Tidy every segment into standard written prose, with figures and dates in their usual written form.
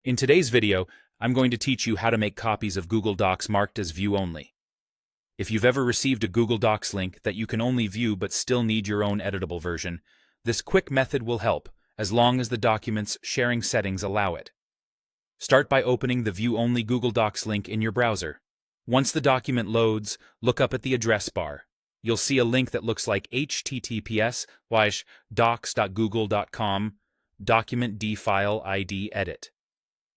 In today's video, I'm going to teach you how to make copies of Google Docs marked as View Only. If you've ever received a Google Docs link that you can only view but still need your own editable version, this quick method will help, as long as the document's sharing settings allow it. Start by opening the View Only Google Docs link in your browser. Once the document loads, look up at the address bar. You'll see a link that looks like https://docs.google.com, document D file ID edit.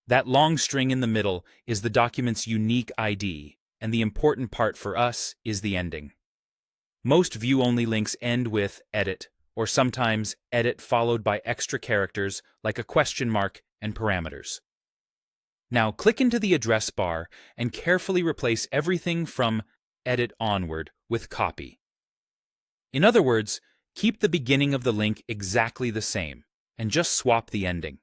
That long string in the middle is the document's unique ID, and the important part for us is the ending. Most view-only links end with edit, or sometimes edit followed by extra characters like a question mark and parameters. Now click into the address bar and carefully replace everything from edit onward with copy. In other words, keep the beginning of the link exactly the same, and just swap the ending.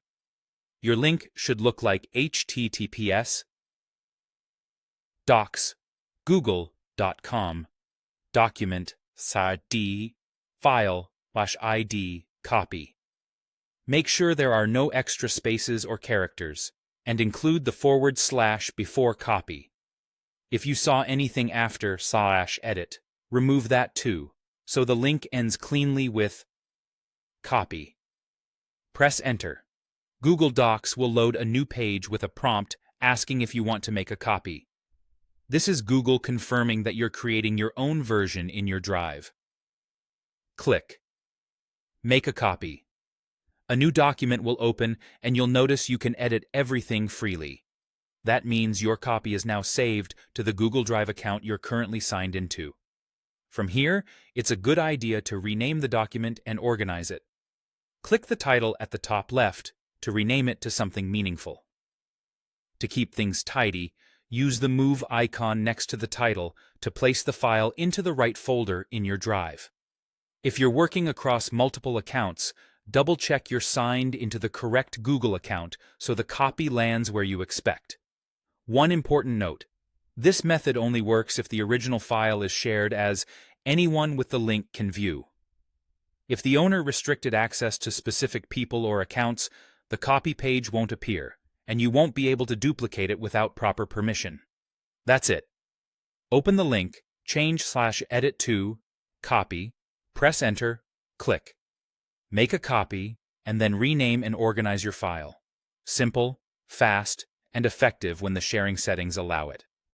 Your link should look like https docs.google.com document d file/id copy. Make sure there are no extra spaces or characters, and include the / before copy. If you saw anything after /edit, remove that too, so the link ends cleanly with copy. Press enter. Google Docs will load a new page with a prompt asking if you want to make a copy. This is Google confirming that you're creating your own version in your drive. Click Make a copy. A new document will open and you'll notice you can edit everything freely. That means your copy is now saved to the Google Drive account you're currently signed into. From here, it's a good idea to rename the document and organize it. Click the title at the top left to rename it to something meaningful. To keep things tidy, use the move icon next to the title to place the file into the right folder in your drive. If you're working across multiple accounts, double-check you're signed into the correct Google account so the copy lands where you expect. One important note: this method only works if the original file is shared as anyone with the link can view. If the owner restricted access to specific people or accounts, the copy page won't appear, and you won't be able to duplicate it without proper permission. That's it. Open the link, change /edit to copy, press enter, click. Make a copy, and then rename and organize your file. Simple, fast, and effective when the sharing settings allow it.